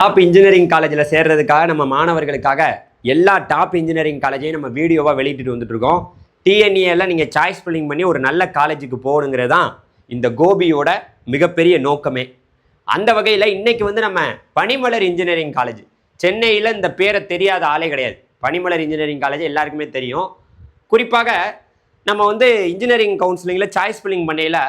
Top engineering காலேஜில் சேர்றதுக்காக நம்ம மாணவர்களுக்காக எல்லா டாப் இன்ஜினியரிங் காலேஜையும் நம்ம வீடியோவாக வெளியிட்டு வந்துட்டு இருக்கோம். டிஎன்இல நீங்கள் சாய்ஸ் ஃபில்லிங் பண்ணி ஒரு நல்ல காலேஜுக்கு போகணுங்கிறது தான் இந்த கோபியோட மிகப்பெரிய நோக்கமே. அந்த வகையில் இன்னைக்கு நம்ம பனிமலர் இன்ஜினியரிங் காலேஜ், சென்னையில் இந்த பேரை தெரியாத ஆளே கிடையாது. பனிமலர் இன்ஜினியரிங் காலேஜ் எல்லாருக்குமே தெரியும். குறிப்பாக நம்ம இன்ஜினியரிங் கவுன்சிலிங்கில் சாய்ஸ் ஃபில்லிங் பண்ணையில்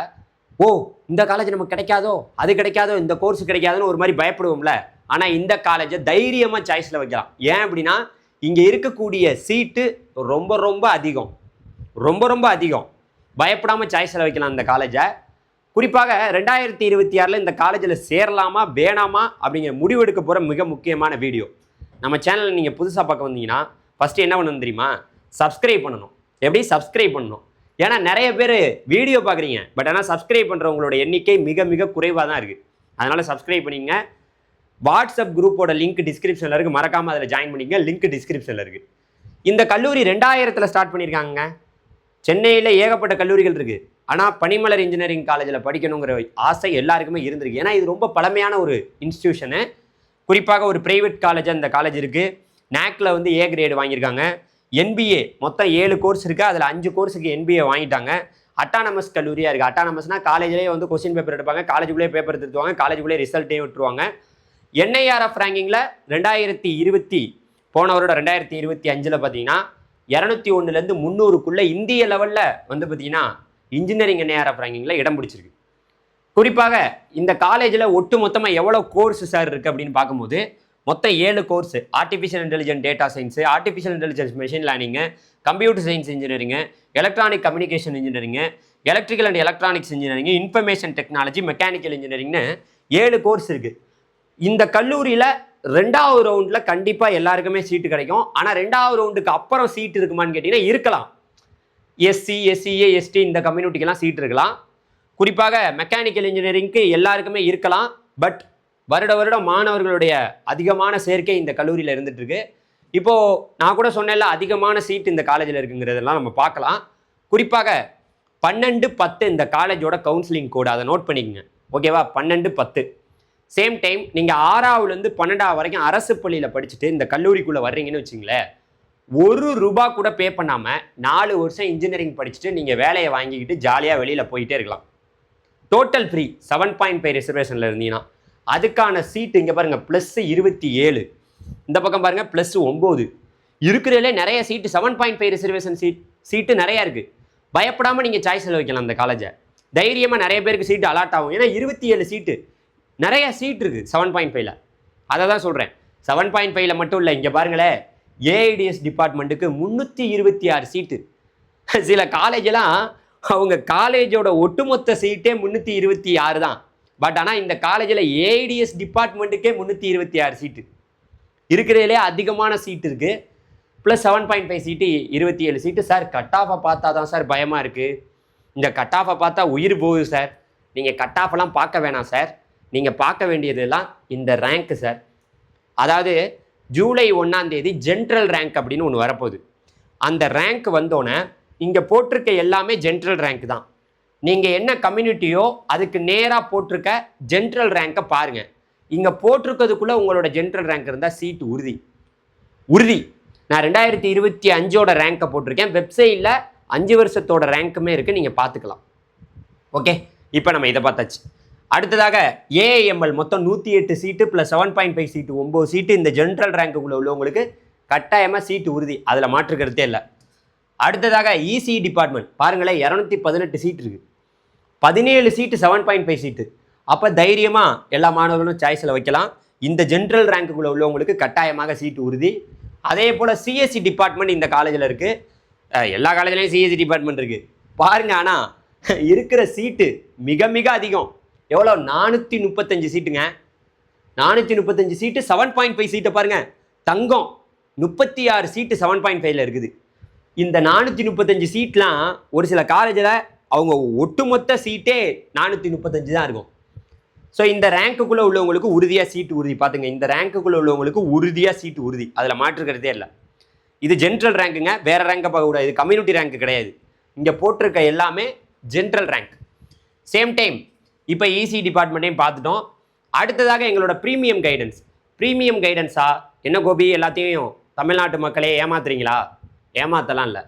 இந்த காலேஜ் நமக்கு கிடைக்காதோ, அது கிடைக்காதோ, இந்த கோர்ஸ் கிடைக்காதுன்னு ஒரு மாதிரி பயப்படுவோம்ல. ஆனால் இந்த காலேஜை தைரியமாக சாய்ஸில் வைக்கலாம். ஏன் அப்படின்னா இங்கே இருக்கக்கூடிய சீட்டு ரொம்ப ரொம்ப அதிகம், ரொம்ப ரொம்ப அதிகம். பயப்படாமல் சாய்ஸில் வைக்கலாம் இந்த காலேஜை. குறிப்பாக 2026 இந்த காலேஜில் சேரலாமா வேணாமா அப்படிங்கிற முடிவெடுக்க போகிற மிக முக்கியமான வீடியோ. நம்ம சேனலில் நீங்கள் புதுசாக பார்க்க வந்தீங்கன்னா ஃபஸ்ட்டு என்ன பண்ணணும் தெரியுமா? சப்ஸ்கிரைப் பண்ணணும். எப்படி சப்ஸ்கிரைப் பண்ணணும்? ஏன்னா நிறைய பேர் வீடியோ பார்க்குறீங்க, பட் ஆனால் சப்ஸ்கிரைப் பண்ணுறவங்களோட எண்ணிக்கை மிக மிக குறைவாக தான் இருக்குது. அதனால் சப்ஸ்கிரைப் பண்ணிங்க. வாட்ஸ்அப் குரூப்போட லிங்க் டிஸ்கிரிப்ஷனில் இருக்குது, மறக்காமல் அதில் ஜாயின் பண்ணிங்க. லிங்க் டிஸ்கிரிப்ஷனில் இருக்குது. இந்த கல்லூரி 2000 ஸ்டார்ட் பண்ணியிருக்காங்க. சென்னையில் ஏகப்பட்ட கல்லூரிகள் இருக்குது. ஆனால் பனிமலர் இன்ஜினியரிங் காலேஜில் படிக்கணுங்கிற ஆசை எல்லாருக்குமே இருந்திருக்கு. ஏன்னா இது ரொம்ப பழமையான ஒரு இன்ஸ்டியூஷனு. குறிப்பாக ஒரு ப்ரைவேட் காலேஜ் அந்த காலேஜ் இருக்குது. நேக்கில் ஏ கிரேடு வாங்கியிருக்காங்க. என்பிஏ மொத்தம் 7 கோர்ஸ் இருக்குது. அதில் 5 கோர்ஸுக்கு என்பிஏ வாங்கிட்டாங்க. அட்டானமஸ் கல்லூரியாக இருக்குது. அட்டானமஸ்னால் காலேஜிலே கொஸ்டின் பேப்பர் எடுப்பாங்க, காலேஜுக்குள்ளே பேப்பர் எடுத்துருவாங்க, காலேஜுக்குள்ளே ரிசல்ட்டையும் விட்டுருவாங்க. NIRF ரேங்கிங்கில் 2020 போன வருடம் 2025 பார்த்தீங்கன்னா 201லேருந்து 300க்குள்ளே இந்திய லெவலில் பார்த்தீங்கன்னா இன்ஜினியரிங் NIRF ரேங்கிங்கில் இடம் பிடிச்சிருக்கு. குறிப்பாக இந்த காலேஜில் ஒட்டு மொத்தமாக எவ்வளோ கோர்ஸ் சார் இருக்குது அப்படின்னு பார்க்கும்போது மொத்தம் 7 course. Artificial intelligence data science, artificial intelligence machine learning, computer science engineering, electronic communication engineering, electrical and electronics engineering, information technology, mechanical இன்ஜினியரிங்னு 7 கோர்ஸ் இருக்குது. இந்த கல்லூரியில் 2வது ரவுண்டில் கண்டிப்பாக எல்லாருக்குமே சீட்டு கிடைக்கும். ஆனால் 2வது ரவுண்டுக்கு அப்புறம் சீட்டு இருக்குமான்னு கேட்டிங்கன்னா இருக்கலாம். SC, SCA, ST இந்த கம்யூனிட்டிக்கெல்லாம் சீட் இருக்கலாம். குறிப்பாக மெக்கானிக்கல் இன்ஜினியரிங்க்கு எல்லாருக்குமே இருக்கலாம். பட் வருடம் மாணவர்களுடைய அதிகமான சேர்க்கை இந்த கல்லூரியில் இருந்துட்டு இருக்கு. இப்போது நான் கூட சொன்னேன்ல, அதிகமான சீட் இந்த காலேஜில் இருக்குங்கிறதெல்லாம் நம்ம பார்க்கலாம். குறிப்பாக 12-10 இந்த காலேஜோட கவுன்சிலிங் கோடு, அதை நோட் பண்ணிக்கங்க. ஓகேவா? 12-10. சேம் டைம் நீங்கள் 6ஆவதுலேருந்து 12ஆவது வரைக்கும் அரசு பள்ளியில் படிச்சுட்டு இந்த கல்லூரிக்குள்ளே வர்றீங்கன்னு வச்சுங்களேன், ₹1 கூட பே பண்ணாமல் 4 வருஷம் இன்ஜினியரிங் படிச்சுட்டு நீங்கள் வேலையை வாங்கிக்கிட்டு ஜாலியாக வெளியில் போயிட்டே இருக்கலாம். Total free. 7.5 ரிசர்வேஷனில் இருந்தீங்கன்னா அதுக்கான சீட்டு இங்கே பாருங்கள், +27. இந்த பக்கம் பாருங்கள் +9. இருக்கிறதுலே நிறைய சீட்டு 7.5 ரிசர்வேஷன் சீட்டு நிறையா இருக்குது. பயப்படாமல் நீங்கள் சாய்ஸில் வைக்கலாம் அந்த காலேஜை. தைரியமாக நிறைய பேருக்கு சீட்டு அலாட் ஆகும். ஏன்னா 27 சீட்டு, நிறைய சீட் இருக்குது 7.5ல். அதை தான் சொல்கிறேன். 7.5ல் மட்டும் இல்லை, இங்கே பாருங்களேன், AIDS டிபார்ட்மெண்ட்டுக்கு 326 சீட்டு. சில காலேஜெல்லாம் அவங்க காலேஜோட ஒட்டுமொத்த சீட்டே 326 தான். பட் ஆனால் இந்த காலேஜில் AIDS டிபார்ட்மெண்ட்டுக்கே 326 சீட்டு. இருக்கிறதுலே அதிகமான சீட்டு இருக்குது. ப்ளஸ் 7.5 சீட்டு 27 சீட்டு. சார் கட் ஆஃபை பார்த்தா தான் சார் பயமாக இருக்குது. இந்த கட் ஆஃபை பார்த்தா உயிர் போகுது சார். நீங்கள் கட் ஆஃபெல்லாம் பார்க்க வேணாம் சார். நீங்கள் பார்க்க வேண்டியதெல்லாம் இந்த ரேங்க்கு சார். அதாவது ஜூலை 1ஆம் தேதி ஜென்ட்ரல் ரேங்க் அப்படின்னு ஒன்று வரப்போகுது. அந்த ரேங்க் வந்தோன்னே இங்கே போட்டிருக்க எல்லாமே ஜென்ட்ரல் ரேங்க் தான். நீங்கள் என்ன கம்யூனிட்டியோ அதுக்கு நேராக போட்டிருக்க ஜென்ட்ரல் ரேங்கை பாருங்கள். இங்கே போட்டிருக்கிறதுக்குள்ளே உங்களோட ஜென்ட்ரல் ரேங்க் இருந்தால் சீட்டு உறுதி உறுதி. நான் 2025ஓட ரேங்கை போட்டிருக்கேன். வெப்சைட்டில் 5 வருஷத்தோட ரேங்க்குமே இருக்குது, நீங்கள் பார்த்துக்கலாம். ஓகே, இப்போ நம்ம இதை பார்த்தாச்சு. அடுத்ததாக AIML மொத்தம் 108 சீட்டு ப்ளஸ் 7.5 சீட்டு 9 சீட்டு. இந்த ஜென்ட்ரல் ரேங்க்குள்ளே உள்ளவங்களுக்கு கட்டாயமாக சீட்டு உறுதி, அதில் மாற்றுக்கிறதே இல்லை. அடுத்ததாக EC டிபார்ட்மெண்ட் பாருங்களேன், 218 சீட் இருக்குது. 17 சீட்டு 7.5 சீட்டு. அப்போ தைரியமாக எல்லா மாணவர்களும் சாய்ஸில் வைக்கலாம். இந்த ஜென்ட்ரல் ரேங்க்குள்ளே உள்ளவங்களுக்கு கட்டாயமாக சீட்டு உறுதி. அதே போல் CSE டிபார்ட்மெண்ட் இந்த காலேஜில் இருக்குது. எல்லா காலேஜ்லேயும் CSE டிபார்ட்மெண்ட் இருக்குது பாருங்கள். ஆனால் இருக்கிற சீட்டு மிக மிக அதிகம். எவ்வளோ? 435 சீட்டுங்க. 435 சீட்டு. 7.5 சீட்டை பாருங்கள். தங்கம் 36 சீட்டு 7.5ல் இருக்குது. இந்த 435 சீட்லாம் ஒரு சில காலேஜில் அவங்க ஒட்டுமொத்த சீட்டே 435 தான் இருக்கும். ஸோ இந்த ரேங்க்குள்ளே உள்ளவங்களுக்கு உறுதியாக சீட்டு உறுதி. பார்த்துங்க, இந்த ரேங்க்குள்ளே உள்ளவங்களுக்கு உறுதியாக சீட்டு உறுதி, அதில் மாற்றுக்கிறதே இல்லை. இது ஜென்ட்ரல் ரேங்க்குங்க, வேறு ரேங்கை பார்க்கக்கூடாது. இது கம்யூனிட்டி ரேங்க் கிடையாது. இங்கே போட்டிருக்க எல்லாமே ஜென்ட்ரல் ரேங்க். சேம் டைம் இப்போ EC டிபார்ட்மெண்ட்டையும் பார்த்துட்டோம். அடுத்ததாக எங்களோட ப்ரீமியம் கைடன்ஸ். ப்ரீமியம் கைடன்ஸா? என்ன கோபி எல்லாத்தையும் தமிழ்நாட்டு மக்களே ஏமாத்துறீங்களா? ஏமாத்தலாம் இல்லை.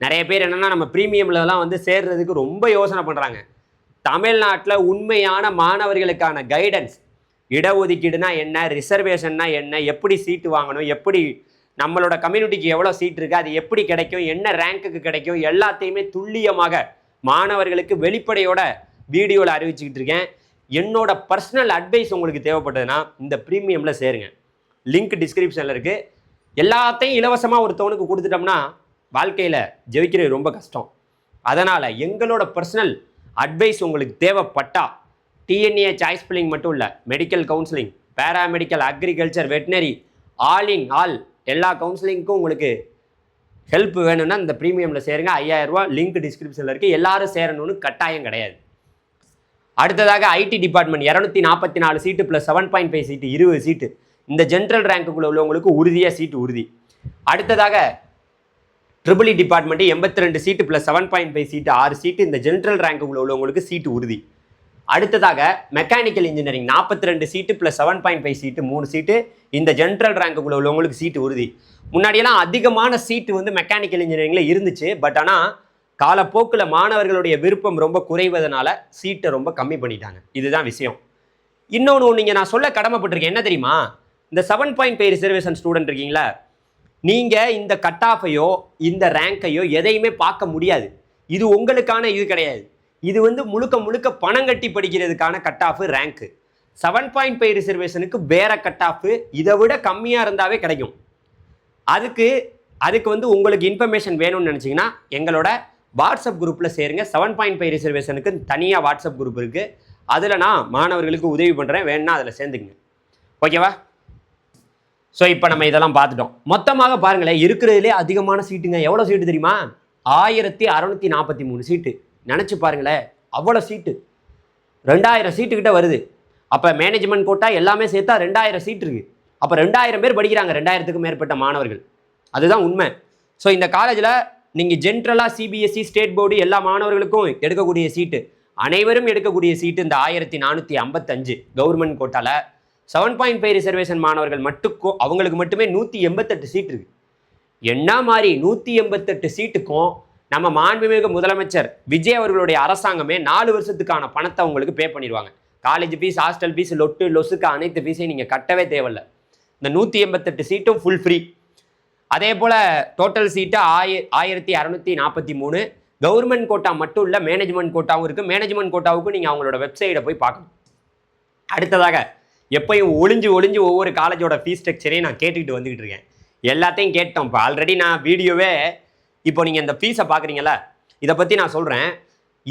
நிறைய பேர் என்னென்னா நம்ம ப்ரீமியம்லலாம் வந்து சேர்றதுக்கு ரொம்ப யோசனை பண்ணுறாங்க. தமிழ்நாட்டில் உண்மையான மாணவர்களுக்கான கைடன்ஸ், இடஒதுக்கீடுனா என்ன, ரிசர்வேஷன்னா என்ன, எப்படி சீட்டு வாங்கணும், எப்படி நம்மளோட கம்யூனிட்டிக்கு எவ்வளோ சீட் இருக்குது, அது எப்படி கிடைக்கும், என்ன ரேங்க்குக்கு கிடைக்கும், எல்லாத்தையுமே துல்லியமாக மாணவர்களுக்கு வெளிப்படையோட வீடியோவில் அறிவிச்சுக்கிட்டு இருக்கேன். என்னோட பர்சனல் அட்வைஸ் உங்களுக்கு தேவைப்பட்டதுன்னா இந்த ப்ரீமியமில் சேருங்க. லிங்க் டிஸ்கிரிப்ஷனில் இருக்குது. எல்லாத்தையும் இலவசமாக ஒருத்தவனுக்கு கொடுத்துட்டோம்னா வாழ்க்கையில் ஜெயிக்கிறது ரொம்ப கஷ்டம். அதனால் எங்களோட பர்சனல் அட்வைஸ் உங்களுக்கு தேவைப்பட்டா டிஎன்ஏ சாய்ஸ் ஃபில்லிங் மட்டும் இல்லை, medical counselling, paramedical, agriculture, veterinary, all எல்லா கவுன்சிலிங்க்கும் உங்களுக்கு ஹெல்ப் வேணும்னா இந்த ப்ரீமியமில் சேருங்க. 5000 ரூபா லிங்க் டிஸ்கிரிப்ஷனில் இருக்குது. எல்லாரும் சேரணும்னு கட்டாயம் கிடையாது. அடுத்ததாக ஐடி டிபார்ட்மெண்ட் 244 சீட்டு ப்ளஸ் 7.5 சீட்டு 20 சீட்டு. இந்த ஜென்ரல் ரேங்க்குள்ளே உள்ளவங்களுக்கு உறுதியாக சீட்டு உறுதி. அடுத்ததாக ட்ரிபிள் டிபார்ட்மெண்ட் 82 சீட்டு ப்ளஸ் 7.5 சீட்டு 6 சீட்டு. இந்த ஜென்ரல் ரேங்க்குள்ளே உள்ளவங்களுக்கு சீட்டு உறுதி. அடுத்ததாக மெக்கானிக்கல் இன்ஜினியரிங் 42 சீட்டு ப்ளஸ் 7.5 சீட்டு 3 சீட்டு. இந்த ஜென்ரல் ரேங்க்குள்ளே உள்ளவங்களுக்கு சீட்டு உறுதி. முன்னாடியெல்லாம் அதிகமான சீட்டு வந்து மெக்கானிக்கல் இன்ஜினியரிங்கில் இருந்துச்சு. பட் ஆனால் காலப்போக்கில் மாணவர்களுடைய விருப்பம் ரொம்ப குறைவதனால சீட்டை ரொம்ப கம்மி பண்ணிட்டாங்க. இதுதான் விஷயம். இன்னொன்று நீங்கள் நான் சொல்ல கடமைப்பட்டிருக்கேன். என்ன தெரியுமா? இந்த 7.5 ரிசர்வேஷன் ஸ்டூடெண்ட் இருக்கீங்களா, நீங்கள் இந்த கட் ஆஃபையோ இந்த ரேங்கையோ எதையுமே பார்க்க முடியாது. இது உங்களுக்கான இது கிடையாது. இது வந்து முழுக்க முழுக்க பணம் கட்டி படிக்கிறதுக்கான கட் ஆஃப் ரேங்க்கு. 7.5 ரிசர்வேஷனுக்கு வேற கட் ஆஃப் இதை விட கம்மியாக இருந்தாவே கிடைக்கும். அதுக்கு வந்து உங்களுக்கு இன்ஃபர்மேஷன் வேணும்னு நினச்சிங்கன்னா எங்களோட வாட்ஸ்அப் குரூப்பில் சேருங்க. 7.5 ரிசர்வேஷனுக்கு தனியாக வாட்ஸ்அப் குரூப் இருக்குது. அதில் நான் மாணவர்களுக்கு உதவி பண்ணுறேன். வேணும்னா அதில் சேர்ந்துக்குங்க. ஓகேவா? ஸோ இப்போ நம்ம இதெல்லாம் பார்த்துட்டோம். மொத்தமாக பாருங்களேன், இருக்கிறதுலே அதிகமான சீட்டுங்க. எவ்வளோ சீட்டு தெரியுமா? 1643 சீட்டு. நினச்சி பாருங்களேன், அவ்வளோ சீட்டு. 2000 சீட்டுக்கிட்ட வருது. அப்போ மேனேஜ்மெண்ட் கோட்டா எல்லாமே சேர்த்தா 2000 சீட் இருக்குது. அப்போ 2000 பேர் படிக்கிறாங்க, 2000க்கும் மேற்பட்ட மாணவர்கள். அதுதான் உண்மை. ஸோ இந்த காலேஜில் நீங்கள் ஜென்ரலாக சிபிஎஸ்சி, ஸ்டேட் போர்டு எல்லா மாணவர்களுக்கும் எடுக்கக்கூடிய சீட்டு, அனைவரும் எடுக்கக்கூடிய சீட்டு இந்த 1455 கவர்மெண்ட் கோட்டாவில். 7.5 ரிசர்வேஷன் மாணவர்கள் அவங்களுக்கு மட்டுமே 188 சீட் இருக்குது. என்ன மாதிரி 188 சீட்டுக்கும் நம்ம மாண்புமிகு முதலமைச்சர் விஜய் அவர்களுடைய அரசாங்கமே 4 வருஷத்துக்கான பணத்தை அவங்களுக்கு பே பண்ணிடுவாங்க. காலேஜ் ஃபீஸ், ஹாஸ்டல் ஃபீஸ், லொசுக்கு அனைத்து ஃபீஸையும் நீங்கள் கட்டவே தேவையில்லை. இந்த 188 சீட்டும் ஃபுல் ஃப்ரீ. அதே போல் டோட்டல் சீட்டு 1643. கவர்மெண்ட் கோட்டா மட்டும் இல்லை, மேனேஜ்மெண்ட் கோட்டாவும் இருக்குது. மேனேஜ்மெண்ட் கோட்டாவுக்கும் நீங்கள் அவங்களோட வெப்சைட்டை போய் பார்க்கணும். அடுத்ததாக எப்பயும் ஒளிஞ்சு ஒவ்வொரு காலேஜோட ஃபீஸ் ஸ்ட்ரக்சரையும் நான் கேட்டுக்கிட்டு வந்துக்கிட்டு இருக்கேன். எல்லாத்தையும் கேட்டோம். இப்போ ஆல்ரெடி நான் வீடியோவே இப்போ நீங்கள் இந்த ஃபீஸை பார்க்குறீங்களா, இதை பற்றி நான் சொல்கிறேன்.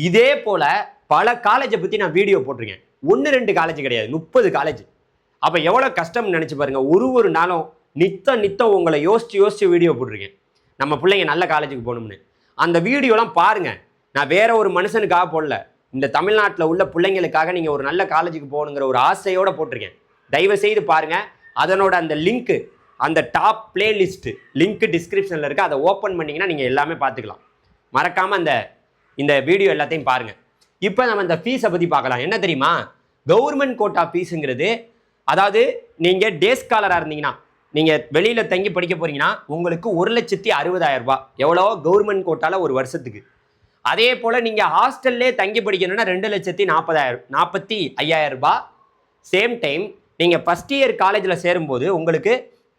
இதே போல் பல காலேஜை பற்றி நான் வீடியோ போட்டிருக்கேன். 1-2 காலேஜ் கிடையாது, 30 காலேஜ். அப்போ எவ்வளோ கஷ்டம்னு நினச்சி பாருங்கள். ஒரு நாளும் நித்தம் உங்களை யோசிச்சு வீடியோ போட்டிருக்கேன். நம்ம பிள்ளைங்க நல்ல காலேஜுக்கு போகணும்னு. அந்த வீடியோலாம் பாருங்கள். நான் வேற ஒரு மனுஷனுக்காக போடல. இந்த தமிழ்நாட்டில் உள்ள பிள்ளைங்களுக்காக நீங்கள் ஒரு நல்ல காலேஜுக்கு போகணுங்கிற ஒரு ஆசையோடு போட்டிருக்கேன். தயவு செய்து பாருங்கள். அதனோட அந்த லிங்க்கு, அந்த டாப் பிளேலிஸ்ட்டு லிங்க்கு டிஸ்கிரிப்ஷனில் இருக்குது. அதை ஓப்பன் பண்ணிங்கன்னா நீங்கள் எல்லாமே பார்த்துக்கலாம். மறக்காமல் இந்த வீடியோ எல்லாத்தையும் பாருங்கள். இப்போ நம்ம இந்த ஃபீஸை பற்றி பார்க்கலாம். என்ன தெரியுமா? கவர்மெண்ட் கோட்டா ஃபீஸுங்கிறது, அதாவது நீங்கள் டே ஸ்காலராக இருந்தீங்கன்னா, நீங்கள் வெளியில் தங்கி படிக்க போகிறீங்கன்னா உங்களுக்கு 1,60,000 ரூபாய். எவ்வளோ? கவர்மெண்ட் கோட்டாவில் ஒரு வருஷத்துக்கு. அதே போல் நீங்கள் ஹாஸ்டல்லே தங்கி படிக்கணும்னா 2,45,000 ரூபாய். சேம் டைம் நீங்கள் ஃபஸ்ட் இயர் காலேஜில் சேரும்போது உங்களுக்கு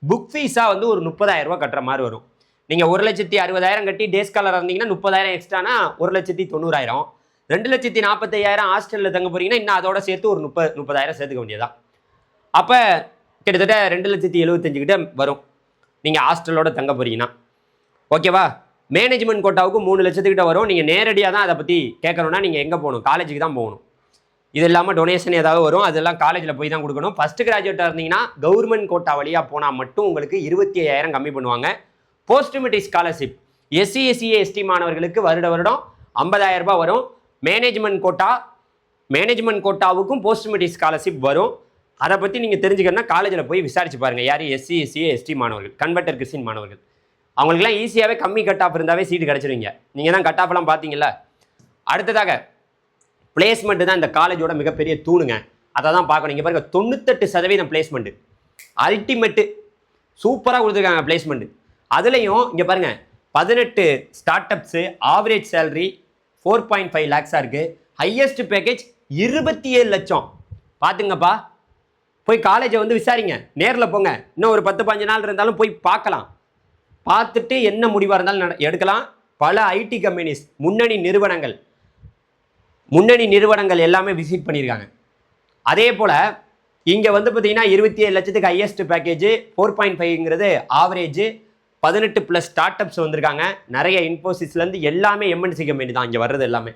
புக் ஃபீஸாக வந்து ஒரு 30,000 ரூபாய் கட்டுற மாதிரி வரும். நீங்கள் 1,60,000 கட்டி டே ஸ்காலராக இருந்தீங்கன்னா 30,000 எக்ஸ்ட்ரானா 1,90,000. 2,45,000 ஹாஸ்டலில் தங்க போகிறீங்கன்னா இன்னும் அதோட சேர்த்து ஒரு 30,000 சேர்த்துக்க வேண்டியதான். அப்போ கிட்டத்தட்ட 2,75,000 கிட்ட வரும் நீங்கள் ஹாஸ்டலோட தங்க போகிறீங்கன்னா. ஓகேவா? மேனேஜ்மெண்ட் கோட்டாவுக்கு 3 லட்சத்துக்கிட்ட வரும். நீங்கள் நேரடியாக தான் அதை பற்றி கேட்கணுன்னா நீங்கள் எங்கே போகணும்? காலேஜுக்கு தான் போகணும். இது இல்லாமல் டொனேஷன் ஏதாவது வரும், அதெல்லாம் காலேஜில் போய் தான் கொடுக்கணும். ஃபஸ்ட்டு கிராஜுவேட்டாக இருந்தீங்கன்னா கவர்மெண்ட் கோட்டா வழியாக போனால் மட்டும் உங்களுக்கு 25,000 கம்மி பண்ணுவாங்க. Post matric scholarship SC SC ST மாணவர்களுக்கு வருடம் 50,000 ரூபாய் வரும். மேனேஜ்மெண்ட் கோட்டாவுக்கும் போஸ்ட் மெட்ரிக் ஸ்காலர்ஷிப் வரும். அதை பற்றி நீங்கள் தெரிஞ்சுக்கணும்னா காலேஜில் போய் விசாரிச்சு பாருங்கள். யார்? SC SC ST மாணவர்கள், கன்வெர்டர் கிறிஸ்டின் மாணவர்கள். அவங்களுக்குலாம் ஈஸியாகவே கம்மி கட் ஆஃப் இருந்தாவே சீட்டு கிடச்சிருவீங்க. நீங்கள் தான் கட் ஆஃப்லாம் பார்த்தீங்களா? அடுத்ததாக பிளேஸ்மெண்ட்டு தான் இந்த காலேஜோட மிகப்பெரிய தூணுங்க. அதை தான் பார்க்கணும். இங்கே பாருங்கள், 98% பிளேஸ்மெண்ட்டு. அல்டிமேட்டு சூப்பராக கொடுத்துருக்காங்க பிளேஸ்மெண்ட். அதுலேயும் இங்கே பாருங்கள் 18 ஸ்டார்ட் அப்ஸு, ஆவரேஜ் சேலரி 4.5 லேக்ஸாக இருக்குது. ஹையஸ்ட் பேக்கேஜ் 27 லட்சம். பார்த்துங்கப்பா, போய் காலேஜை வந்து விசாரிங்க, நேரில் போங்க. இன்னும் ஒரு 10-15 நாள் இருந்தாலும் போய் பார்க்கலாம். பார்த்துட்டு என்ன முடிவாக இருந்தாலும் எடுக்கலாம். பல ஐடி கம்பெனிஸ், முன்னணி நிறுவனங்கள் எல்லாமே விசிட் பண்ணியிருக்காங்க. அதே போல் இங்கே வந்து பார்த்தீங்கன்னா 27 லட்சத்துக்கு ஹையஸ்ட் பேக்கேஜ், 4.5ங்கிறது ஆவரேஜ், 18+ ஸ்டார்ட் அப்ஸ் வந்திருக்காங்க. நிறைய இன்ஃபோசிஸ்லேருந்து எல்லாமே எம்என்சி கம்பெனி தான் இங்கே வர்றது எல்லாமே.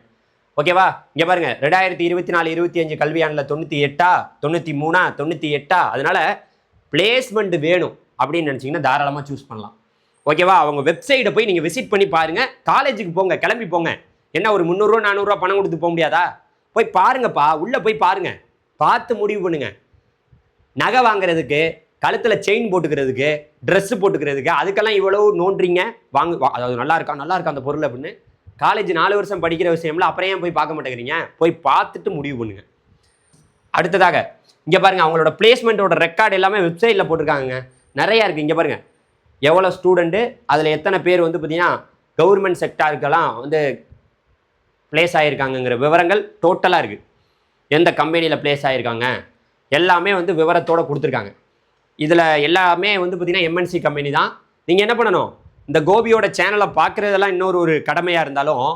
ஓகேவா? இங்கே பாருங்கள் 2024-25 கல்வியாண்டில் 98, 93, 98. அதனால பிளேஸ்மெண்ட் வேணும் அப்படின்னு நினச்சிங்கன்னா தாராளமாக சூஸ் பண்ணலாம். ஓகேவா? அவங்க வெப்சைட்டை போய் நீங்கள் விசிட் பண்ணி பாருங்கள். காலேஜுக்கு போங்க, கிளம்பி போங்க. என்ன ஒரு 300 400 பணம் கொடுத்து போக முடியாதா? போய் பாருங்கப்பா, உள்ளே போய் பாருங்கள், பார்த்து முடிவு பண்ணுங்க. நகை வாங்குறதுக்கு, கழுத்தில் செயின் போட்டுக்கிறதுக்கு, ட்ரெஸ்ஸு போட்டுக்கிறதுக்கு, அதுக்கெல்லாம் இவ்வளவு நோண்டுறீங்க. அதாவது நல்லா இருக்கா அந்த பொருள் அப்படின்னு. காலேஜ் 4 வருஷம் படிக்கிற விஷயம்ல அப்புறம் ஏன் போய் பார்க்க மாட்டேங்கிறீங்க? போய் பார்த்துட்டு முடிவு பண்ணுங்க. அடுத்ததாக இங்கே பாருங்கள், அவங்களோட பிளேஸ்மெண்ட்டோட ரெக்கார்டு எல்லாமே வெப்சைட்டில் போட்டிருக்காங்க. நிறையா இருக்குது. இங்கே பாருங்கள் எவ்வளோ ஸ்டூடெண்ட்டு, அதில் எத்தனை பேர் வந்து பார்த்தீங்கன்னா கவர்மெண்ட் செக்டாருக்கெல்லாம் வந்து பிளேஸ் ஆகியிருக்காங்கங்கிற விவரங்கள் டோட்டலாக இருக்குது. எந்த கம்பெனியில் பிளேஸ் ஆகியிருக்காங்க எல்லாமே வந்து விவரத்தோடு கொடுத்துருக்காங்க. இதில் எல்லாமே வந்து பார்த்தீங்கன்னா எம்என்சி கம்பெனி தான். நீங்கள் என்ன பண்ணணும், இந்த கோபியோட சேனலை பார்க்குறதெல்லாம் இன்னொரு கடமையாக இருந்தாலும்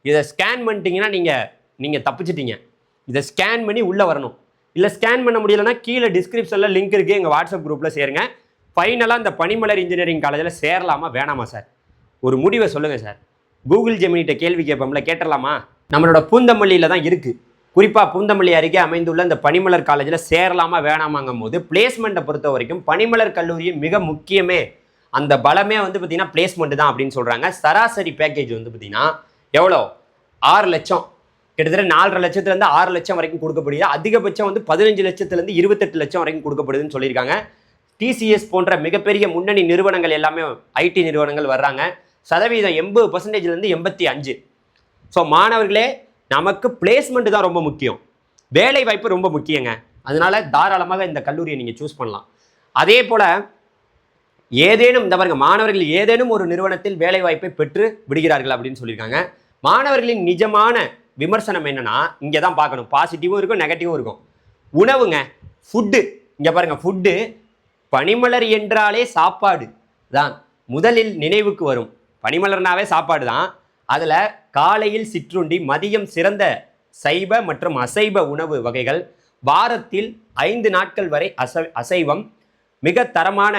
இதை ஸ்கேன் பண்ணிட்டீங்கன்னா நீங்கள் தப்பிச்சிட்டீங்க. இதை ஸ்கேன் பண்ணி உள்ளே வரணும். இல்லை ஸ்கேன் பண்ண முடியலைன்னா கீழே டிஸ்கிரிப்ஷனில் லிங்க் இருக்குது, எங்கள் வாட்ஸ்அப் குரூப்பில் சேருங்க. ஃபைனலாக இந்த பனிமலர் இன்ஜினியரிங் காலேஜில் சேரலாமா வேணாமா சார்? ஒரு முடிவை சொல்லுங்கள் சார். கூகுள் ஜெமினிட்ட கேள்வி கேட்போம்ல, கேட்டுடலாமா? நம்மளோட பூந்தமல்லியில் தான் இருக்குது. குறிப்பாக பூந்தமல்லி அருகே அமைந்துள்ள இந்த பனிமலர் காலேஜில் சேரலாமா வேணாமாங்கும் போது பிளேஸ்மெண்ட்டை பொறுத்த வரைக்கும் பனிமலர் கல்லூரியும் மிக முக்கியமே. அந்த பலமே வந்து பார்த்திங்கன்னா பிளேஸ்மெண்ட் தான் அப்படின்னு சொல்கிறாங்க. சராசரி பேக்கேஜ் வந்து பார்த்திங்கன்னா எவ்வளோ, 6 லட்சம், கிட்டத்தட்ட 4.5 லட்சத்துலேருந்து 6 லட்சம் வரைக்கும் கொடுக்கப்படுது. அதிகபட்சம் வந்து 15 லட்சத்துலேருந்து 28 லட்சம் வரைக்கும் கொடுக்கப்படுதுன்னு சொல்லியிருக்காங்க. டிசிஎஸ் போன்ற மிகப்பெரிய முன்னணி நிறுவனங்கள் எல்லாமே ஐடி நிறுவனங்கள் வர்றாங்க. சதவீதம் 80%லேருந்து 85. ஸோ மாணவர்களே, நமக்கு பிளேஸ்மெண்ட் தான் ரொம்ப முக்கியம், வேலை வாய்ப்பு ரொம்ப முக்கியங்க. அதனால தாராளமாக இந்த கல்லூரியை நீங்கள் சூஸ் பண்ணலாம். அதே போல் ஏதேனும் இந்த பாருங்க, மாணவர்கள் ஏதேனும் ஒரு நிறுவனத்தில் வேலை வாய்ப்பை பெற்று விடுகிறார்கள் அப்படின்னு சொல்லியிருக்காங்க. மாணவர்களின் நிஜமான விமர்சனம் என்னன்னா, இங்கே தான் பார்க்கணும். பாசிட்டிவும் இருக்கும், நெகட்டிவும் இருக்கும். உணவுங்க, ஃபுட்டு. இங்கே பாருங்க, ஃபுட்டு பனிமலர் என்றாலே சாப்பாடு தான் முதலில் நினைவுக்கு வரும். பனிமலர்னாவே சாப்பாடு தான். அதில் காலையில் சிற்றுண்டி, மதியம் சிறந்த சைவ மற்றும் அசைவ உணவு வகைகள், வாரத்தில் 5 நாட்கள் வரை அசைவம், மிக தரமான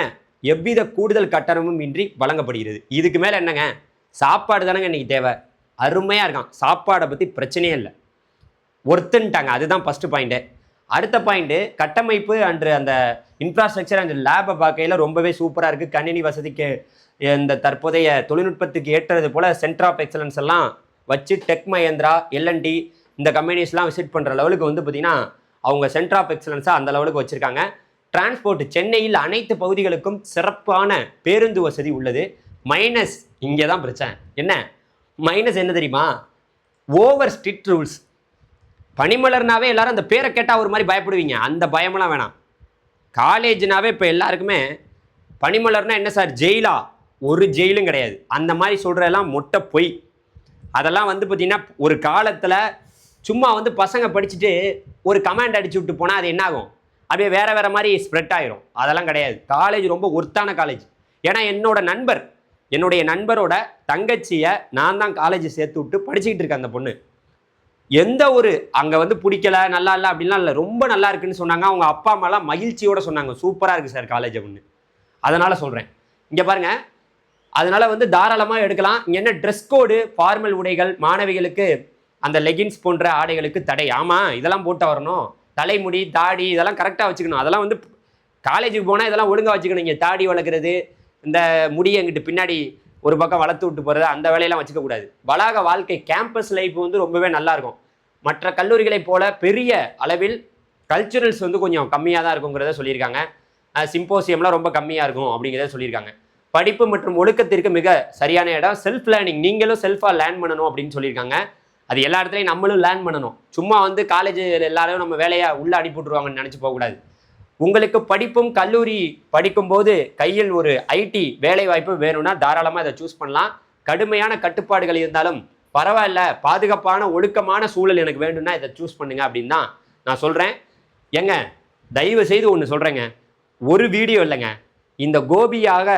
எவ்வித கூடுதல் கட்டணமும் இன்றி வழங்கப்படுகிறது. இதுக்கு மேலே என்னங்க, சாப்பாடு தானங்க இன்றைக்கி தேவை. அருமையாக இருக்கான், சாப்பாடை பற்றி பிரச்சனையே இல்லை, ஒர்த்துன்ட்டாங்க. அதுதான் ஃபஸ்ட்டு பாயிண்ட்டு. அடுத்த பாயிண்ட்டு கட்டமைப்பு அன்று அந்த இன்ஃப்ராஸ்ட்ரக்சர் அந்த லேபை பார்க்கையில் ரொம்பவே சூப்பராக இருக்குது. கணினி வசதிக்கு இந்த தற்போதைய தொழில்நுட்பத்துக்கு ஏற்றது போல் சென்டர் ஆஃப் எக்ஸலன்ஸ் எல்லாம் வச்சு டெக் மஹேந்திரா, எல்என்டி இந்த கம்பெனிஸ்லாம் விசிட் பண்ணுற லெவலுக்கு வந்து பார்த்திங்கன்னா அவங்க சென்டர் ஆஃப் எக்ஸலன்ஸாக அந்த லெவலுக்கு வச்சுருக்காங்க. டிரான்ஸ்போர்ட், சென்னையில் அனைத்து பகுதிகளுக்கும் சிறப்பான பேருந்து வசதி உள்ளது. மைனஸ் இங்கே தான் பிரச்சனை. என்ன மைனஸ் என்ன தெரியுமா? Over strict rules. பனிமலர்னாவே எல்லாரும் அந்த பேரை கேட்டால் ஒரு மாதிரி பயப்படுவீங்க. அந்த பயமெல்லாம் வேணாம். காலேஜ்னாவே இப்போ எல்லாருக்குமே பனிமலர்னா என்ன சார், ஜெயிலா? ஒரு ஜெயிலும் கிடையாது. அந்த மாதிரி சொல்கிறதெல்லாம் மொட்டை பொய். அதெல்லாம் வந்து பார்த்திங்கன்னா ஒரு காலத்தில் சும்மா வந்து பசங்க படிச்சுட்டு ஒரு கமாண்ட் அடிச்சு விட்டு போனால் அது என்ன ஆகும், அப்படியே வேறு மாதிரி ஸ்ப்ரெட் ஆகிரும். அதெல்லாம் கிடையாது. காலேஜ் ரொம்ப ஒர்த்தான காலேஜ். ஏன்னா என்னுடைய நண்பரோட தங்கச்சியை நான் தான் காலேஜ் சேர்த்து விட்டு படிச்சுக்கிட்டு இருக்கேன். அந்த பொண்ணு எந்த ஒரு அங்கே வந்து பிடிக்கல, நல்லா இல்லை அப்படின்லாம் இல்லை, ரொம்ப நல்லா இருக்குன்னு சொன்னாங்க. அவங்க அப்பா அம்மாலாம் மகிழ்ச்சியோடு சொன்னாங்க, சூப்பராக இருக்குது சார் காலேஜ் அப்படின்னு. அதனால் சொல்கிறேன், இங்கே பாருங்கள். அதனால் வந்து தாராளமாக எடுக்கலாம். இங்கே என்ன ட்ரெஸ் கோடு, ஃபார்மல் உடைகள், மாணவிகளுக்கு அந்த லெகின்ஸ் போன்ற ஆடைகளுக்கு தடை. ஆமாம், இதெல்லாம் போட்டு வரணும். தலைமுடி, தாடி இதெல்லாம் கரெக்டாக வச்சுக்கணும். அதெல்லாம் வந்து காலேஜுக்கு போனால் இதெல்லாம் ஒழுங்காக வச்சுக்கணும். இங்கே தாடி வளர்க்குறது, இந்த முடியை எங்கிட்ட பின்னாடி ஒரு பக்கம் வளர்த்து விட்டு போகிறது, அந்த வேலையெல்லாம் வச்சுக்கக்கூடாது. வளாக வாழ்க்கை, கேம்பஸ் லைஃப் வந்து ரொம்பவே நல்லாயிருக்கும். மற்ற கல்லூரிகளைப் போல பெரிய அளவில் கல்ச்சுரல்ஸ் வந்து கொஞ்சம் கம்மியாக தான் இருக்குங்கிறத சொல்லியிருக்காங்க. சிம்போசியம்லாம் ரொம்ப கம்மியாக இருக்கும் அப்படிங்கிறத சொல்லியிருக்காங்க. படிப்பு மற்றும் ஒழுக்கத்திற்கு மிக சரியான இடம். செல்ஃப் லேர்னிங், நீங்களும் செல்ஃபாக லேர்ன் பண்ணணும் அப்படின்னு சொல்லியிருக்காங்க. அது எல்லா இடத்துலையும் நம்மளும் லேர்ன் பண்ணணும். சும்மா வந்து காலேஜ் எல்லாரும் நம்ம வேலையாக உள்ளே அனுப்பி விட்ருவாங்கன்னு நினச்சி போகக்கூடாது. உங்களுக்கு படிப்பும் கல்லூரி படிக்கும்போது கையில் ஒரு ஐடி வேலை வாய்ப்பு வேணும்னா தாராளமாக இதை சூஸ் பண்ணலாம். கடுமையான கட்டுப்பாடுகள் இருந்தாலும் பரவாயில்ல, பாதுகாப்பான ஒழுக்கமான சூழல் எனக்கு வேணும்னா இதை சூஸ் பண்ணுங்க அப்படின்னு தான் நான் சொல்கிறேன். ஏங்க தயவு செய்து ஒன்று சொல்கிறேங்க, ஒரு வீடியோ இல்லைங்க, இந்த கோபியாக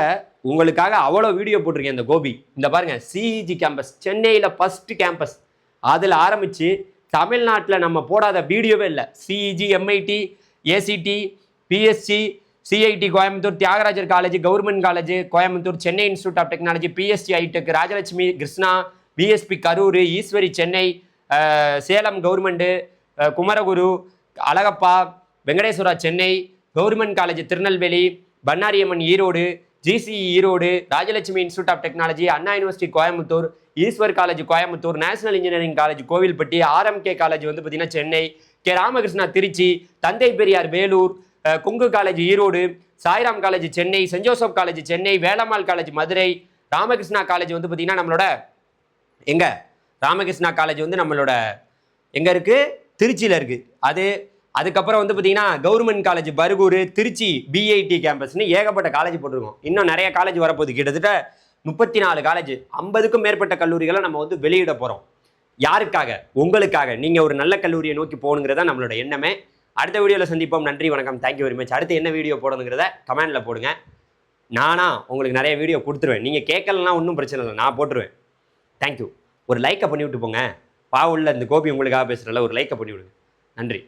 உங்களுக்காக அவ்வளோ வீடியோ போட்டிருக்கேன். இந்த கோபி இந்த பாருங்க, சிஇஜி கேம்பஸ் சென்னையில் ஃபஸ்ட்டு கேம்பஸ், அதில் ஆரம்பித்து தமிழ்நாட்டில் நம்ம போடாத வீடியோவே இல்லை. CEG, MIT, ACT, PSC, CIT Coimbatore, Thiagarajar college, government college Coimbatore, Chennai institute of technology, PSC iTech, Rajalakshmi Krishna, PSB Karur, Easwari Chennai, Salem government, Kumaraguru, Alagappa, Venkateswara Chennai, government college Tirunelveli, Bannariamman Erode, GCE Erode, Rajalakshmi institute of technology, Anna university Coimbatore, Eswar college Coimbatore, national engineering college Kovilpatti, RMK college வந்து பார்த்தீங்கன்னா Chennai, K Ramakrishna Trichy, Thanthai Periyar Vellore, Kongu college Erode, Sairam college Chennai, saint Joseph college Chennai, Velammal college Madurai, Ramakrishna college வந்து பார்த்தீங்கன்னா நம்மளோட எங்க Ramakrishna college வந்து நம்மளோட எங்க இருக்கு, திருச்சியில் இருக்கு. அதுக்கப்புறம் வந்து பார்த்தீங்கன்னா government college Bargur, Trichy BIT கேம்பஸ்னு ஏகப்பட்ட காலேஜ் போட்டிருக்கோம். இன்னும் நிறைய காலேஜ் வரப்போகுது. கிட்டத்தட்ட 34 காலேஜ், 50க்கும் மேற்பட்ட கல்லூரிகளை நம்ம வந்து வெளியிட போகிறோம். யாருக்காக? உங்களுக்காக. நீங்கள் ஒரு நல்ல கல்லூரியை நோக்கி போகணுங்கிறதா நம்மளோட எண்ணமே. அடுத்த வீடியோவில் சந்திப்போம். நன்றி, வணக்கம், தேங்க்யூ வெரி மச். அடுத்து என்ன வீடியோ போடணுங்கிறத கமெண்டில் போடுங்க. உங்களுக்கு நிறைய வீடியோ கொடுத்துருவேன். நீங்கள் கேட்கலன்னா ஒன்றும் பிரச்சனை இல்லை, நான் போட்டுருவேன். தேங்க்யூ. ஒரு லைக்கை பண்ணி விட்டு போங்க. பாவுள்ள இந்த கோபி உங்களுக்காக பேசுகிறல ஒரு லைக்கை பண்ணி விடுங்க. நன்றி.